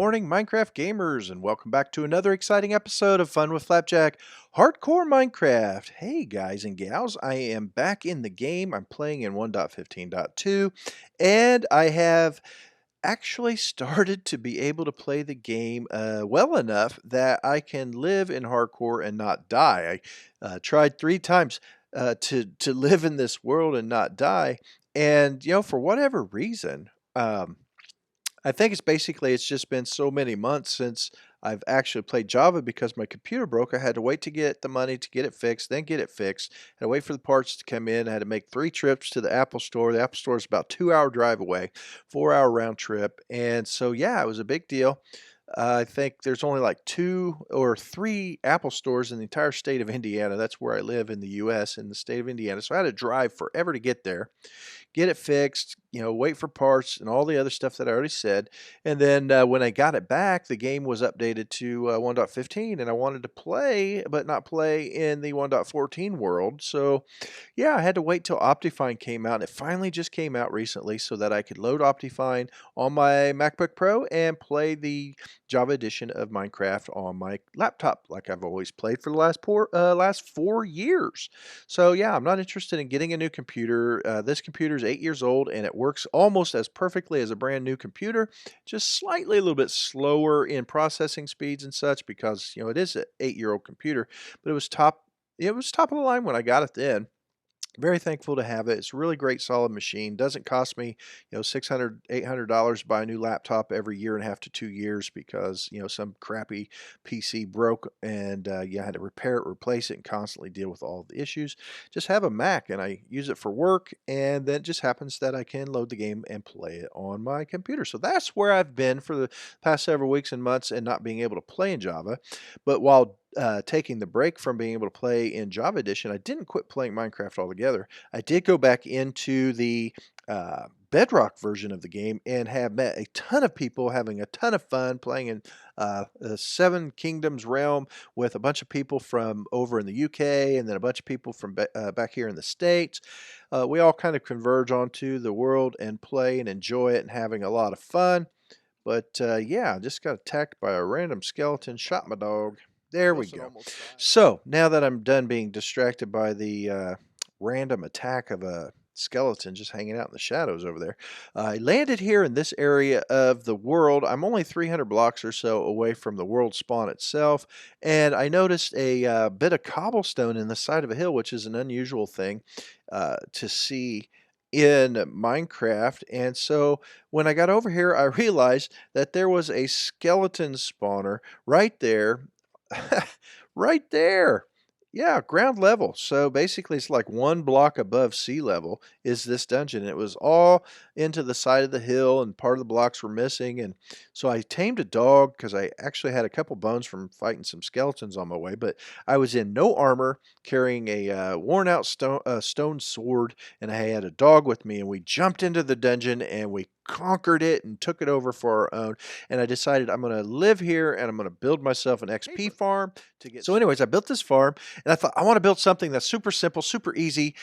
morning, Minecraft gamers, and welcome back to another exciting episode of Fun with FlapJack Hardcore Minecraft. Hey, guys and gals, I am back in the game. I'm playing in 1.15.2, and I have actually started to be able to play the game well enough that I can live in hardcore and not die. I tried 3 times to live in this world and not die, and for whatever reason. I think it's just been so many months since I've actually played Java because my computer broke. I had to wait to get the money to get it fixed, then get it fixed. I had to wait for the parts to come in. I had to make 3 trips to the Apple Store. The Apple Store is about 2-hour drive away, 4-hour round trip. And so, yeah, it was a big deal. I think there's only like 2 or 3 Apple stores in the entire state of Indiana. That's where I live in the U.S., in the state of Indiana. So I had to drive forever to get there, get it fixed, wait for parts and all the other stuff that I already said. And then when I got it back, the game was updated to 1.15, and I wanted to play, but not play in the 1.14 world. So, yeah, I had to wait till Optifine came out. It finally just came out recently so that I could load Optifine on my MacBook Pro and play the Java edition of Minecraft on my laptop, like I've always played for the last 4 years. So yeah, I'm not interested in getting a new computer. This computer is 8 years old and it works almost as perfectly as a brand new computer, just slightly a little bit slower in processing speeds and such because it is an 8-year-old computer, but it was top of the line when I got it then. Very thankful to have it. It's a really great, solid machine. Doesn't cost me, $600, $800 to buy a new laptop every year and a half to 2 years because, some crappy PC broke and I had to repair it, replace it, and constantly deal with all the issues. Just have a Mac and I use it for work, and then it just happens that I can load the game and play it on my computer. So that's where I've been for the past several weeks and months and not being able to play in Java. But while taking the break from being able to play in Java Edition, I didn't quit playing Minecraft altogether. I did go back into the Bedrock version of the game and have met a ton of people having a ton of fun playing in the Seven Kingdoms realm with a bunch of people from over in the UK and then a bunch of people from back here in the States. We all kind of converge onto the world and play and enjoy it and having a lot of fun. But yeah, I just got attacked by a random skeleton, shot my dog. There we go. So now that I'm done being distracted by the random attack of a skeleton just hanging out in the shadows over there, I landed here in this area of the world. I'm only 300 blocks or so away from the world spawn itself, and I noticed a bit of cobblestone in the side of a hill, which is an unusual thing to see in Minecraft. And so when I got over here, I realized that there was a skeleton spawner right there. Right there. Yeah, ground level. So basically, it's like 1 block above sea level is this dungeon. It was all into the side of the hill, and part of the blocks were missing. And so I tamed a dog because I actually had a couple bones from fighting some skeletons on my way. But I was in no armor, carrying a worn-out stone sword, and I had a dog with me. And we jumped into the dungeon, and we conquered it and took it over for our own. And I decided I'm going to live here and I'm going to build myself an XP farm to get. So anyways, I built this farm and I thought I want to build something that's super simple, super easy,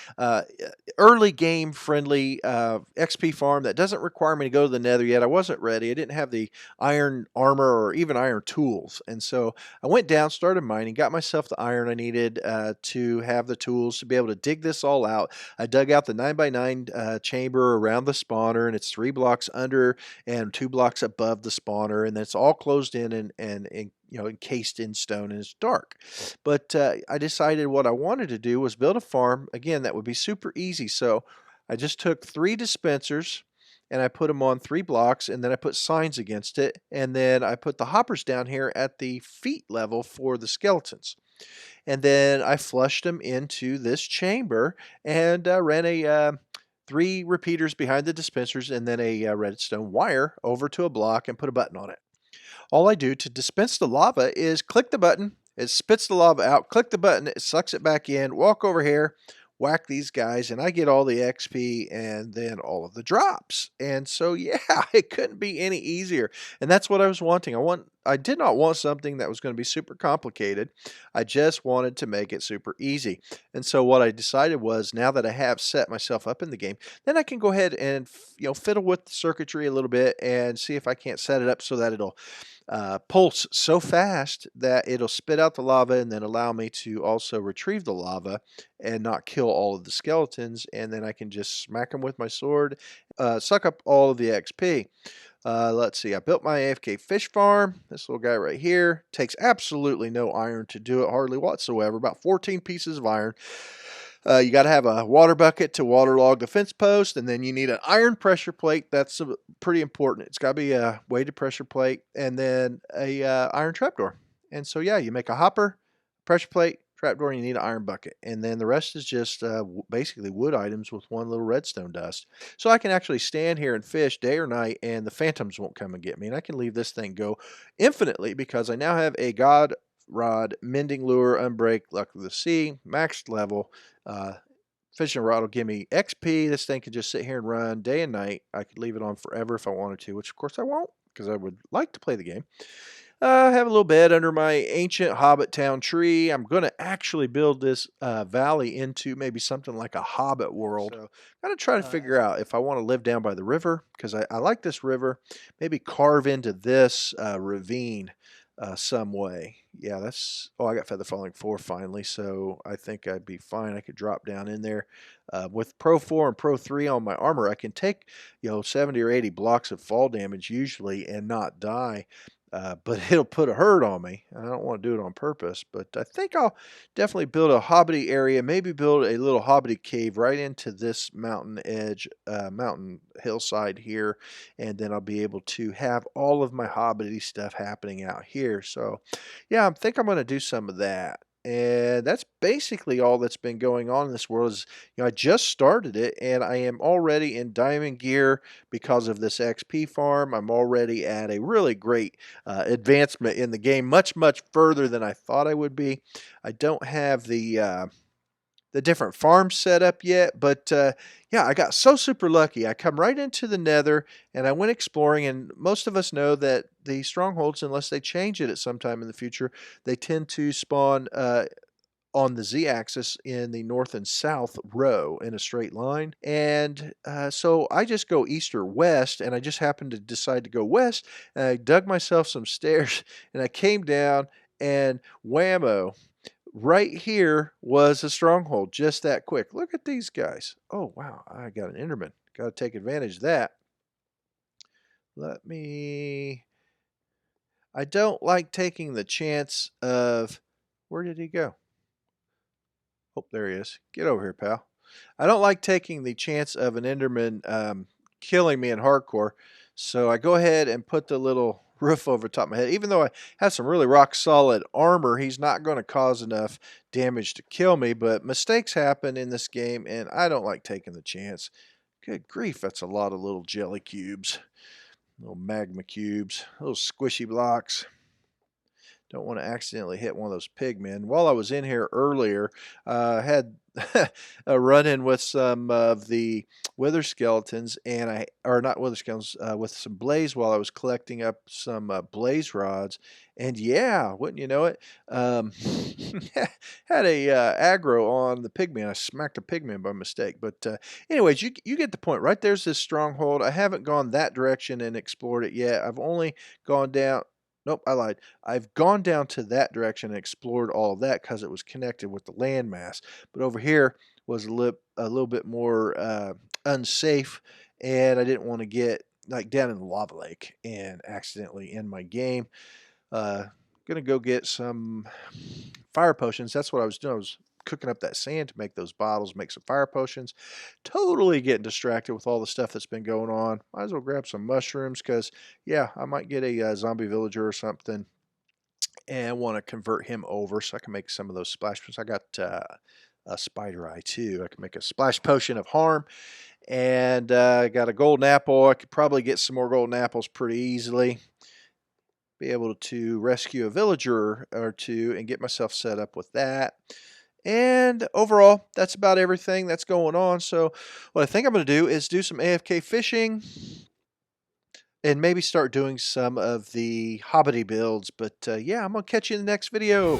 early game friendly XP farm that doesn't require me to go to the nether yet. I wasn't ready. I didn't have the iron armor or even iron tools. And so I went down, started mining, got myself the iron I needed to have the tools to be able to dig this all out. I dug out the 9x9 chamber around the spawner, and it's 3 blocks under and 2 blocks above the spawner, and it's all closed in and encased in stone, and it's dark. But I decided what I wanted to do was build a farm again that would be super easy. So I just took 3 dispensers and I put them on 3 blocks, and then I put signs against it, and then I put the hoppers down here at the feet level for the skeletons. And then I flushed them into this chamber and ran a 3 repeaters behind the dispensers and then a redstone wire over to a block and put a button on it. All I do to dispense the lava is click the button, it spits the lava out, click the button, it sucks it back in, walk over here, whack these guys, and I get all the XP and then all of the drops. And so yeah, it couldn't be any easier. And that's what I was wanting. I did not want something that was going to be super complicated. I just wanted to make it super easy. And so what I decided was, now that I have set myself up in the game, then I can go ahead and fiddle with the circuitry a little bit and see if I can't set it up so that it'll pulse so fast that it'll spit out the lava and then allow me to also retrieve the lava and not kill all of the skeletons. And then I can just smack them with my sword, suck up all of the XP. Let's see, I built my AFK fish farm. This little guy right here takes absolutely no iron to do it, hardly whatsoever, about 14 pieces of iron. You got to have a water bucket to waterlog the fence post, and then you need an iron pressure plate. That's pretty important. It's got to be a weighted pressure plate, and then a iron trapdoor. And so, yeah, you make a hopper, pressure plate, trapdoor, and you need an iron bucket. And then the rest is just basically wood items with one little redstone dust. So I can actually stand here and fish day or night, and the phantoms won't come and get me. And I can leave this thing go infinitely because I now have a god rod, mending lure, unbreak, luck of the sea, maxed level. Fishing rod will give me XP. This thing could just sit here and run day and night. I could leave it on forever if I wanted to, which of course I won't because I would like to play the game. I have a little bed under my ancient Hobbit town tree. I'm going to actually build this valley into maybe something like a Hobbit world. So I'm going to try to figure out if I want to live down by the river because I like this river. Maybe carve into this ravine some way. Yeah, that's... Oh, I got Feather Falling 4 finally, so I think I'd be fine. I could drop down in there. With Pro 4 and Pro 3 on my armor, I can take, 70 or 80 blocks of fall damage usually and not die. But it'll put a hurt on me. I don't want to do it on purpose, but I think I'll definitely build a hobbity area, maybe build a little hobbity cave right into this mountain edge, mountain hillside here, and then I'll be able to have all of my hobbity stuff happening out here. So, yeah, I think I'm going to do some of that. And that's basically all that's been going on in this world is, I just started it and I am already in diamond gear because of this XP farm. I'm already at a really great advancement in the game, much, much further than I thought I would be. I don't have the different farms set up yet, but yeah, I got so super lucky. I come right into the nether and I went exploring, and most of us know that the strongholds, unless they change it at some time in the future, they tend to spawn on the z-axis in the north and south row in a straight line. And so I just go east or west, and I just happened to decide to go west, and I dug myself some stairs and I came down, and whammo, right here was a stronghold just that quick. Look at these guys. Oh, wow, I got an Enderman. Got to take advantage of that. I don't like taking the chance of... Where did he go? Oh, there he is. Get over here, pal. I don't like taking the chance of an Enderman killing me in hardcore, so I go ahead and put the little roof over top of my head. Even though I have some really rock-solid armor, he's not going to cause enough damage to kill me, but mistakes happen in this game, and I don't like taking the chance. Good grief, that's a lot of little jelly cubes. Little magma cubes. Little squishy blocks. Don't want to accidentally hit one of those pigmen. While I was in here earlier, I had a run-in with some of the wither skeletons, and or not wither skeletons, with some blaze while I was collecting up some blaze rods. And yeah, wouldn't you know it, had a aggro on the pigman. I smacked a pigman by mistake. But anyways, you get the point, right? There's this stronghold. I haven't gone that direction and explored it yet. I've only gone down... Nope, I lied. I've gone down to that direction and explored all of that because it was connected with the landmass. But over here was a little bit more unsafe, and I didn't want to get like down in the lava lake and accidentally end my game. Gonna go get some fire potions. That's what I was doing. I was cooking up that sand to make those bottles, make some fire potions. Totally getting distracted with all the stuff that's been going on. Might as well grab some mushrooms because, yeah, I might get a zombie villager or something and want to convert him over so I can make some of those splash potions. I got a spider eye too. I can make a splash potion of harm. And I got a golden apple. I could probably get some more golden apples pretty easily. Be able to rescue a villager or two and get myself set up with that. And overall, that's about everything that's going on. So what I think I'm going to do is do some AFK fishing and maybe start doing some of the hobbity builds. But yeah, I'm going to catch you in the next video.